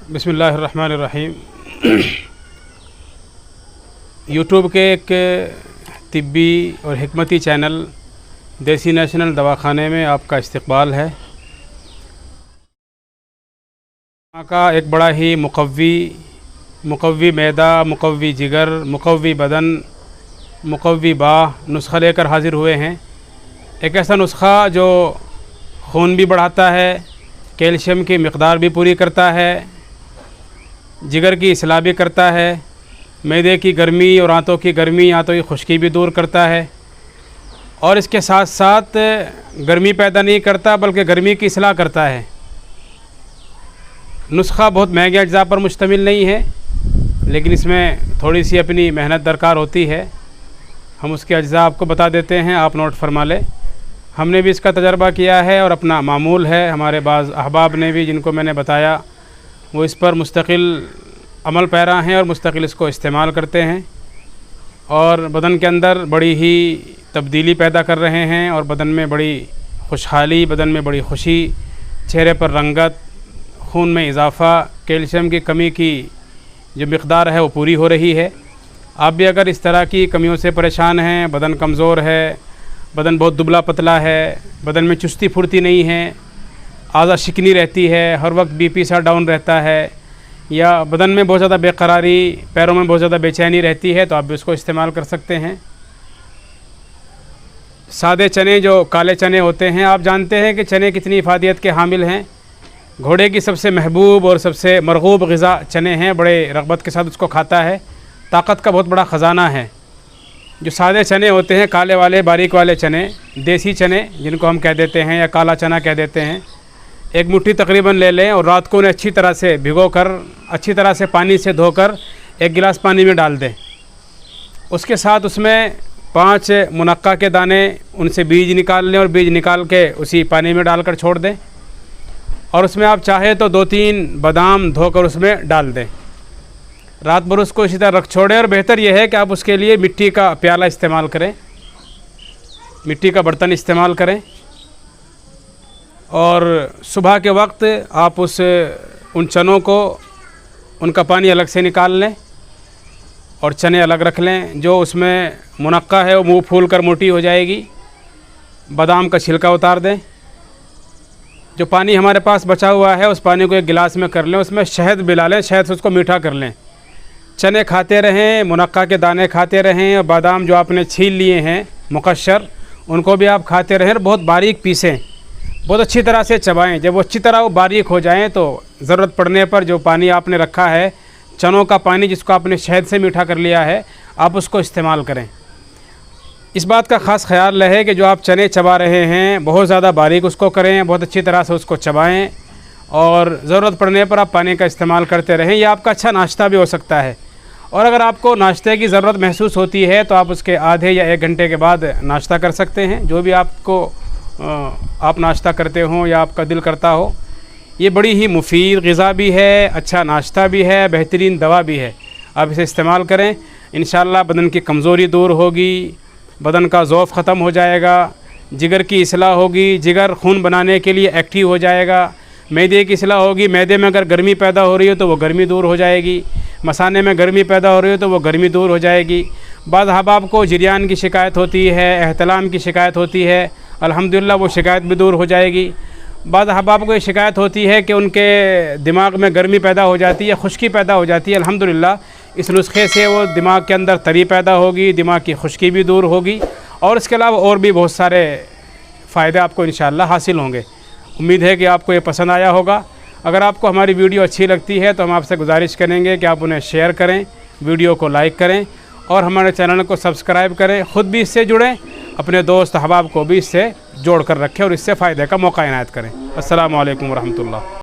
बिस्मिल्लाहिर्रहमानिर्रहीम। यूट्यूब के एक तिब्बी और हिकमती चैनल देसी नेशनल दवाखाने में आपका इस्तकबाल है। यहाँ का एक बड़ा ही मुक़व्वी मैदा, मुक़व्वी जिगर, मुक़व्वी बदन, मुक़व्वी बाह नुस्ख़ा लेकर हाज़िर हुए हैं। एक ऐसा नुस्ख़ा जो खून भी बढ़ाता है, कैल्शियम की मिक़दार भी पूरी करता है, जिगर की इस्लाह भी करता है, मैदे की गर्मी और आंतों की गर्मी, आंतों की खुश्की भी दूर करता है और इसके साथ साथ गर्मी पैदा नहीं करता बल्कि गर्मी की इस्लाह करता है। नुस्ख़ा बहुत महंगे अज्जा पर मुश्तमिल नहीं है, लेकिन इसमें थोड़ी सी अपनी मेहनत दरकार होती है। हम उसके अज्जा आपको बता देते हैं, आप नोट फरमा लें। हमने भी इसका तजर्बा किया है और अपना मामूल है, हमारे बाज़ अहबाब ने भी, जिनको मैंने बताया, वो इस पर मुस्तकिल अमल पैरा हैं और मुस्तकिल इसको इस्तेमाल करते हैं और बदन के अंदर बड़ी ही तब्दीली पैदा कर रहे हैं और बदन में बड़ी खुशहाली, बदन में बड़ी खुशी, चेहरे पर रंगत, खून में इजाफ़ा, कैल्शियम की कमी की जो मिक़दार है वो पूरी हो रही है। आप भी अगर इस तरह की कमियों से परेशान हैं, बदन कमज़ोर है, बदन बहुत दुबला पतला है, बदन में चुस्ती फुर्ती नहीं है, आज़ा शिकनी रहती है, हर वक्त बीपी सा डाउन रहता है, या बदन में बहुत ज़्यादा बेकरारी, पैरों में बहुत ज़्यादा बेचैनी रहती है, तो आप भी उसको इस्तेमाल कर सकते हैं। सादे चने, जो काले चने होते हैं, आप जानते हैं कि चने कितनी इफ़ादियत के हामिल हैं। घोड़े की सबसे महबूब और सबसे मरगूब ग़िज़ा चने हैं, बड़े रग़बत के साथ उसको खाता है, ताकत का बहुत बड़ा ख़जाना है। जो सादे चने होते हैं, काले वाले बारीक वाले चने, देसी चने जिनको हम कह देते हैं या काला चना कह देते हैं, एक मुट्ठी तकरीबन ले लें और रात को उन्हें अच्छी तरह से भिगोकर, अच्छी तरह से पानी से धोकर एक गिलास पानी में डाल दें। उसके साथ उसमें 5 मुनक्का के दाने, उनसे बीज निकाल लें और बीज निकाल के उसी पानी में डालकर छोड़ दें और उसमें आप चाहे तो 2-3 बादाम धोकर उसमें डाल दें। रात भर उसको इसी तरह रख छोड़ें और बेहतर यह है कि आप उसके लिए मिट्टी का प्याला इस्तेमाल करें, मिट्टी का बर्तन इस्तेमाल करें और सुबह के वक्त आप उन चनों को, उनका पानी अलग से निकाल लें और चने अलग रख लें। जो उसमें मुनक्का है वो मुँह फूल कर मोटी हो जाएगी। बादाम का छिलका उतार दें। जो पानी हमारे पास बचा हुआ है उस पानी को एक गिलास में कर लें, उसमें शहद मिला लें, शहद से उसको मीठा कर लें। चने खाते रहें, मुनक्का के दाने खाते रहें और बादाम जो आपने छील लिए हैं मुकश्शर, उनको भी आप खाते रहें और बहुत बारीक पीसें, बहुत अच्छी तरह से चबाएं। जब वो अच्छी तरह वो बारीक हो जाएं तो ज़रूरत पड़ने पर जो पानी आपने रखा है, चनों का पानी जिसको आपने शहद से मीठा कर लिया है, आप उसको इस्तेमाल करें। इस बात का ख़ास ख्याल रहे कि जो आप चने चबा रहे हैं बहुत ज़्यादा बारीक उसको करें, बहुत अच्छी तरह से उसको चबाएं और ज़रूरत पड़ने पर आप पानी का इस्तेमाल करते रहें। यह आपका अच्छा नाश्ता भी हो सकता है। और अगर आपको नाश्ते की ज़रूरत महसूस होती है तो आप उसके आधे या 1 घंटे के बाद नाश्ता कर सकते हैं, जो भी आप नाश्ता करते हों या आपका दिल करता हो। ये बड़ी ही मुफीद ग़िज़ा भी है, अच्छा नाश्ता भी है, बेहतरीन दवा भी है। आप इसे इस्तेमाल करें, इंशाअल्लाह बदन की कमज़ोरी दूर होगी, बदन का ज़ौफ़ ख़त्म हो जाएगा, जिगर की इस्लाह होगी, जिगर खून बनाने के लिए एक्टिव हो जाएगा, मैदे की इस्लाह होगी, मैदे में अगर गर्मी पैदा हो रही हो तो वो गर्मी दूर हो जाएगी, मसाने में गर्मी पैदा हो रही हो तो वो गर्मी दूर हो जाएगी। बाज़ अहबाब को जरियान की शिकायत होती है, एहतलाम की शिकायत होती है, अल्हम्दुलिल्लाह वो शिकायत भी दूर हो जाएगी। बाज़ अहबाब को ये शिकायत होती है कि उनके दिमाग में गर्मी पैदा हो जाती है, खुश्की पैदा हो जाती है। अल्हम्दुलिल्लाह इस नुस्खे से वो दिमाग के अंदर तरी पैदा होगी, दिमाग की खुश्की भी दूर होगी और इसके अलावा और भी बहुत सारे फ़ायदे आपको इंशाअल्लाह हासिल होंगे। उम्मीद है कि आपको ये पसंद आया होगा। अगर आपको हमारी वीडियो अच्छी लगती है तो हम आपसे गुजारिश करेंगे कि आप उन्हें शेयर करें, वीडियो को लाइक करें और हमारे चैनल को सब्सक्राइब करें। ख़ुद भी इससे जुड़ें, अपने दोस्त अहबाब को भी इससे जोड़ कर रखें और इससे फ़ायदे का मौका इनायत करें। अस्सलामु अलैकुम वरहमतुल्लाह।